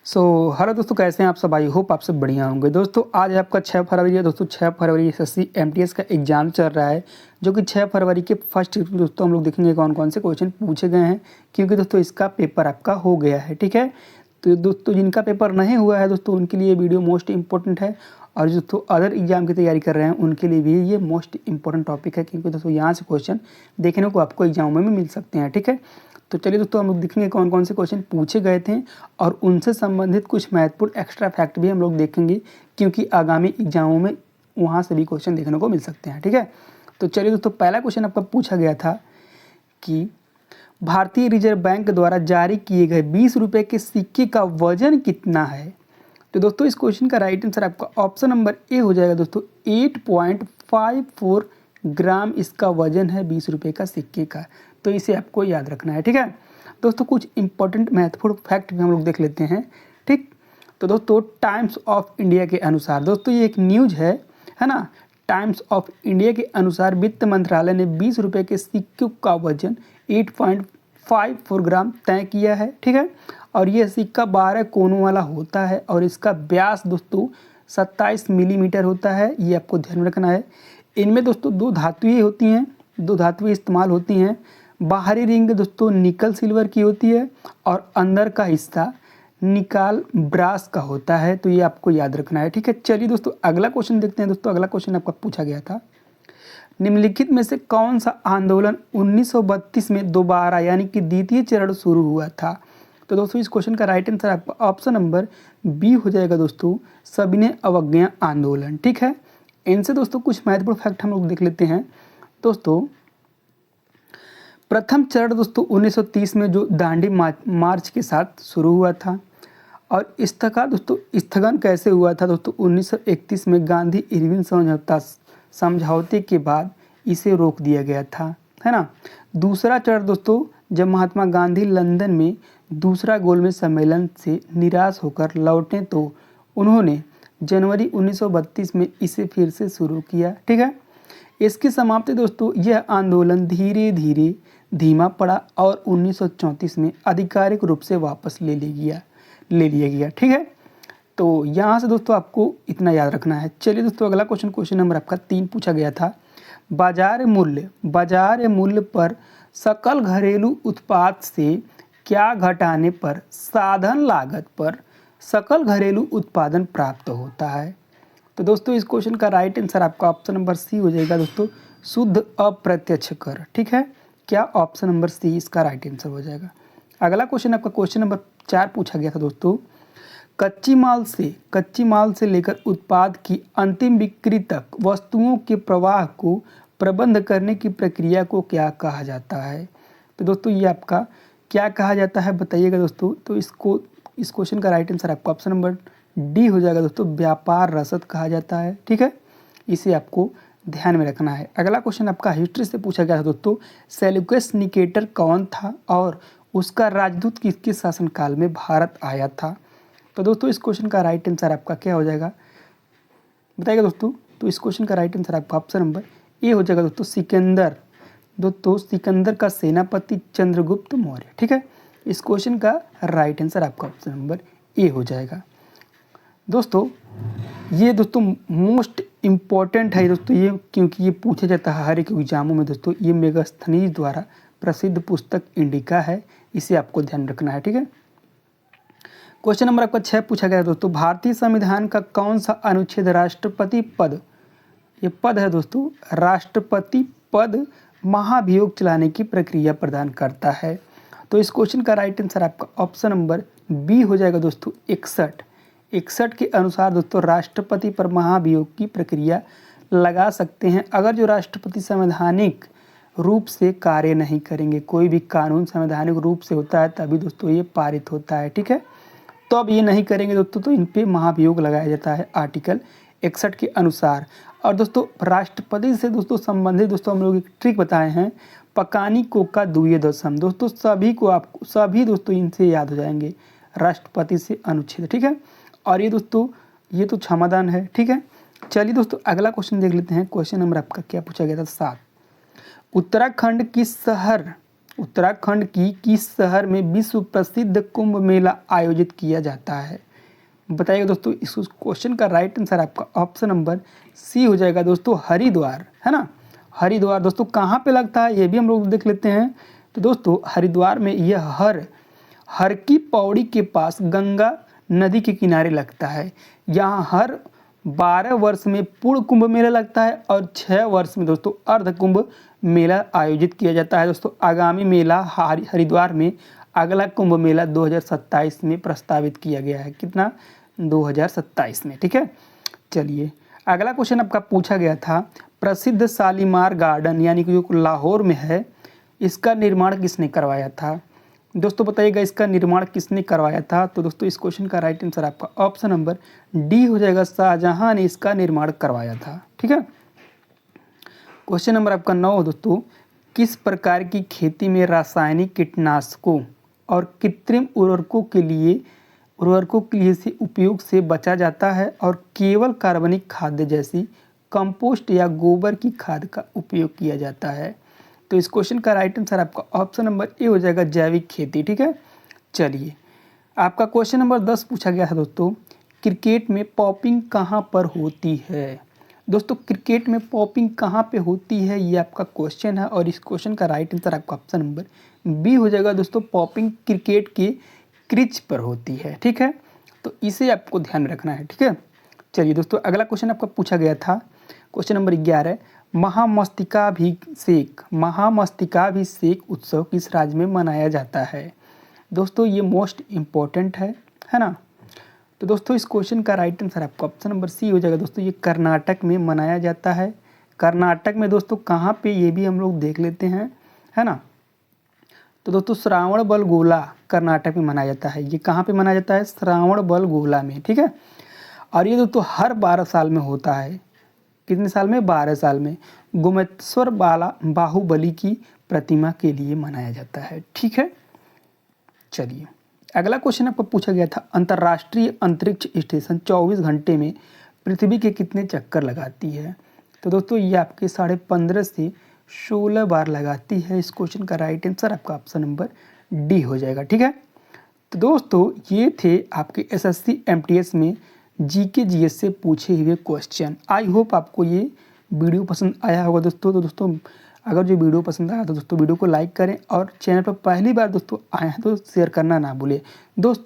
Hello दोस्तों, कैसे हैं आप सब। आई होप आप सब बढ़िया होंगे। दोस्तों आज आपका 6 फरवरी है। दोस्तों 6 फरवरी एसएससी एमटीएस का एग्जाम चल रहा है, जो कि 6 फरवरी के फर्स्ट दोस्तों हम लोग देखेंगे कौन कौन से क्वेश्चन पूछे गए हैं, क्योंकि दोस्तों इसका पेपर आपका हो गया है। ठीक है, तो दोस्तों जिनका पेपर नहीं हुआ है दोस्तों उनके लिए वीडियो मोस्ट इंपॉर्टेंट है, और जो दोस्तों अदर एग्जाम की तैयारी कर रहे हैं उनके लिए भी ये मोस्ट इंपॉर्टेंट टॉपिक है, क्योंकि दोस्तों यहाँ से क्वेश्चन देखने को आपको एग्जाम में भी मिल सकते हैं। ठीक है, तो चलिए दोस्तों हम लोग देखेंगे कौन कौन से क्वेश्चन पूछे गए थे, और उनसे संबंधित कुछ महत्वपूर्ण एक्स्ट्रा फैक्ट भी हम लोग देखेंगे, क्योंकि आगामी एग्जामों में वहाँ से भी क्वेश्चन देखने को मिल सकते हैं। ठीक है, तो चलिए दोस्तों पहला क्वेश्चन आपका पूछा गया था कि भारतीय रिजर्व बैंक द्वारा जारी किए गए 20 रुपये के सिक्के का वजन कितना है। तो दोस्तों इस क्वेश्चन का राइट आंसर आपका ऑप्शन नंबर ए हो जाएगा। दोस्तों 8.54 ग्राम इसका वजन है 20 रुपये का सिक्के का, तो इसे आपको याद रखना है। ठीक है दोस्तों, कुछ इंपॉर्टेंट महत्वपूर्ण फैक्ट भी हम लोग देख लेते हैं। ठीक, तो दोस्तों टाइम्स ऑफ इंडिया के अनुसार, दोस्तों ये एक न्यूज़ है ना, टाइम्स ऑफ इंडिया के अनुसार वित्त मंत्रालय ने 20 रुपये के सिक्कों का वजन 8.54 ग्राम तय किया है। ठीक है, और यह सिक्का 12 कोनों वाला होता है, और इसका व्यास दोस्तों 27 मिलीमीटर होता है। ये आपको ध्यान में रखना है। इनमें दोस्तों दो धातुएं होती हैं, दो धातुएं इस्तेमाल होती हैं। बाहरी रिंग दोस्तों निकल सिल्वर की होती है, और अंदर का हिस्सा निकाल ब्रास का होता है, तो ये आपको याद रखना है। ठीक है, चलिए दोस्तों अगला क्वेश्चन देखते हैं। दोस्तों अगला क्वेश्चन आपका पूछा गया था, निम्नलिखित में से कौन सा आंदोलन 1932 में दोबारा यानी कि द्वितीय चरण शुरू हुआ था। तो दोस्तों इस क्वेश्चन का राइट आंसर आपका ऑप्शन नंबर बी हो जाएगा। दोस्तों सविनय अवज्ञा आंदोलन। ठीक है, इनसे दोस्तों कुछ महत्वपूर्ण फैक्ट हम लोग देख लेते हैं। दोस्तों प्रथम चरण दोस्तों 1930 में जो दांडी मार्च के साथ शुरू हुआ था, और स्थगन कैसे हुआ था दोस्तों 1931 में गांधी इरविन समझौते के बाद इसे रोक दिया गया था, है ना। दूसरा चरण दोस्तों जब महात्मा गांधी लंदन में दूसरा गोलमेज सम्मेलन से निराश होकर लौटे, तो उन्होंने जनवरी 1932 में इसे फिर से शुरू किया। ठीक है, इसकी समाप्ति दोस्तों यह आंदोलन धीरे धीरे धीमा पड़ा, और 1934 में आधिकारिक रूप से वापस ले लिया गया। ठीक है, तो यहाँ से दोस्तों आपको इतना याद रखना है। चलिए दोस्तों अगला क्वेश्चन नंबर आपका 3 पूछा गया था, बाजार मूल्य पर सकल घरेलू उत्पाद से क्या घटाने पर साधन लागत पर सकल घरेलू उत्पादन प्राप्त होता है। तो दोस्तों इस क्वेश्चन का राइट आंसर आपका ऑप्शन नंबर सी हो जाएगा। दोस्तों शुद्ध अप्रत्यक्ष कर। ठीक है, क्या ऑप्शन नंबर सी इसका राइट आंसर हो जाएगा। अगला क्वेश्चन आपका क्वेश्चन नंबर 4 पूछा गया था। दोस्तों कच्ची माल से लेकर उत्पाद की अंतिम बिक्री तक वस्तुओं के प्रवाह को प्रबंध करने की प्रक्रिया को क्या कहा जाता है। तो दोस्तों ये आपका क्या कहा जाता है बताइएगा दोस्तों। तो इस क्वेश्चन का राइट आंसर आपका ऑप्शन नंबर डी हो जाएगा। दोस्तों व्यापार रसद कहा जाता है। ठीक है, इसे आपको ध्यान में रखना है। अगला क्वेश्चन आपका हिस्ट्री से पूछा गया था। दोस्तों सेल्यूकस निकेटर कौन था, और उसका राजदूत किसके शासनकाल में भारत आया था। तो दोस्तों इस क्वेश्चन का राइट आंसर आपका क्या हो जाएगा बताइएगा दोस्तों। तो इस क्वेश्चन का राइट आंसर आपका ऑप्शन नंबर ए हो जाएगा। दोस्तों सिकंदर का सेनापति चंद्रगुप्त मौर्य। ठीक है, इस क्वेश्चन का राइट आंसर आपका ऑप्शन नंबर ए हो जाएगा। दोस्तों ये दोस्तों मोस्ट इम्पॉर्टेंट है दोस्तों ये, क्योंकि ये पूछा जाता है हर एक एग्जामों में। दोस्तों ये मेगास्थनीज द्वारा प्रसिद्ध पुस्तक इंडिका है, इसे आपको ध्यान रखना है। ठीक है, क्वेश्चन नंबर आपका 6 पूछा गया है। दोस्तों भारतीय संविधान का कौन सा अनुच्छेद राष्ट्रपति पद, ये पद है दोस्तों, राष्ट्रपति पद महाभियोग चलाने की प्रक्रिया प्रदान करता है। तो इस क्वेश्चन का राइट आंसर आपका ऑप्शन नंबर बी हो जाएगा। दोस्तों 61 के अनुसार दोस्तों राष्ट्रपति पर महाभियोग की प्रक्रिया लगा सकते हैं, अगर जो राष्ट्रपति संवैधानिक रूप से कार्य नहीं करेंगे। कोई भी कानून संवैधानिक रूप से होता है तभी दोस्तों ये पारित होता है। ठीक है, तो अब ये नहीं करेंगे दोस्तों, तो इन पे महाभियोग लगाया जाता है आर्टिकल 61 के अनुसार। और दोस्तों राष्ट्रपति से दोस्तों संबंधित दोस्तों हम लोग एक ट्रिक बताए हैं, पकानी कोका दुए दशम। दोस्तों सभी दोस्तों इनसे याद हो जाएंगे, राष्ट्रपति से अनुच्छेद। ठीक है, और ये दोस्तों ये तो क्षमादान है। ठीक है, चलिए दोस्तों अगला क्वेश्चन देख लेते हैं। क्वेश्चन नंबर आपका क्या पूछा गया था 7, उत्तराखंड की शहर उत्तराखंड की किस शहर में विश्व प्रसिद्ध कुंभ मेला आयोजित किया जाता है? बताइएगा दोस्तों। इस क्वेश्चन का राइट आंसर आपका ऑप्शन नंबर सी हो जाएगा दोस्तों, हरिद्वार, है ना। हरिद्वार दोस्तों कहाँ पे लगता है ये भी हम लोग देख लेते हैं। तो दोस्तों हरिद्वार में यह हर की पौड़ी के पास गंगा नदी के किनारे लगता है। यहाँ हर 12 वर्ष में पूर्ण कुंभ मेला लगता है और 6 वर्ष में दोस्तों अर्ध कुंभ मेला आयोजित किया जाता है। दोस्तों आगामी मेला हरिद्वार में अगला कुंभ मेला 2027 में प्रस्तावित किया गया है। कितना? 2027 में। ठीक है, चलिए अगला क्वेश्चन आपका पूछा गया था, प्रसिद्ध शालीमार गार्डन यानी कि जो लाहौर में है, इसका निर्माण किसने करवाया था? दोस्तों बताइएगा इसका निर्माण किसने करवाया था? तो दोस्तों इस क्वेश्चन का राइट आंसर आपका ऑप्शन नंबर डी हो जाएगा, शाहजहां ने इसका निर्माण करवाया था। ठीक है, क्वेश्चन नंबर आपका 9 दोस्तों, किस प्रकार की खेती में रासायनिक कीटनाशकों और कृत्रिम उर्वरकों के लिए से उपयोग से बचा जाता है और केवल कार्बनिक खाद्य जैसी कंपोस्ट या गोबर की खाद का उपयोग किया जाता है? तो इस क्वेश्चन का राइट आंसर आपका ऑप्शन नंबर ए हो जाएगा, जैविक खेती। ठीक है, चलिए आपका क्वेश्चन नंबर 10 पूछा गया था दोस्तों, क्रिकेट में पॉपिंग कहाँ पर होती है? दोस्तों क्रिकेट में पॉपिंग कहाँ पे होती है ये आपका क्वेश्चन है और इस क्वेश्चन का राइट आंसर आपका ऑप्शन नंबर बी हो जाएगा दोस्तों, पॉपिंग क्रिकेट के क्रिच पर होती है। ठीक है, तो इसे आपको ध्यान में रखना है। ठीक है, चलिए दोस्तों अगला क्वेश्चन आपका पूछा गया था, क्वेश्चन नंबर 11, महामस्तिकाभिषेक उत्सव किस राज्य में मनाया जाता है? दोस्तों ये मोस्ट इम्पोर्टेंट है ना। तो दोस्तों इस क्वेश्चन का राइट आंसर आपका ऑप्शन नंबर सी हो जाएगा दोस्तों, ये कर्नाटक में मनाया जाता है। कर्नाटक में दोस्तों कहाँ पे ये भी हम लोग देख लेते हैं, है ना। तो दोस्तों श्रावणबेलगोला कर्नाटक में मनाया जाता है। ये कहाँ पे मनाया जाता है? श्रावणबेलगोला में। ठीक है, और ये दोस्तों हर 12 साल में होता है। कितने साल में? 12 साल में। गोमेश्वर बाहुबली की प्रतिमा के लिए मनाया जाता है। ठीक है, चलिए अगला क्वेश्चन आपको पूछा गया था, अंतर्राष्ट्रीय अंतरिक्ष स्टेशन 24 घंटे में पृथ्वी के कितने चक्कर लगाती है? तो दोस्तों ये आपके 15.5 से 16 बार लगाती है। इस क्वेश्चन का राइट आंसर आपका ऑप्शन नंबर डी हो जाएगा। ठीक है, तो दोस्तों ये थे आपके SSC MTS में GK GS से पूछे हुए क्वेश्चन। आई होप आपको ये वीडियो पसंद आया होगा दोस्तों। तो दोस्तों अगर जो वीडियो पसंद आया तो दोस्तों वीडियो को लाइक करें और चैनल पर पहली बार दोस्तों आए हैं तो शेयर करना ना भूलें दोस्तों।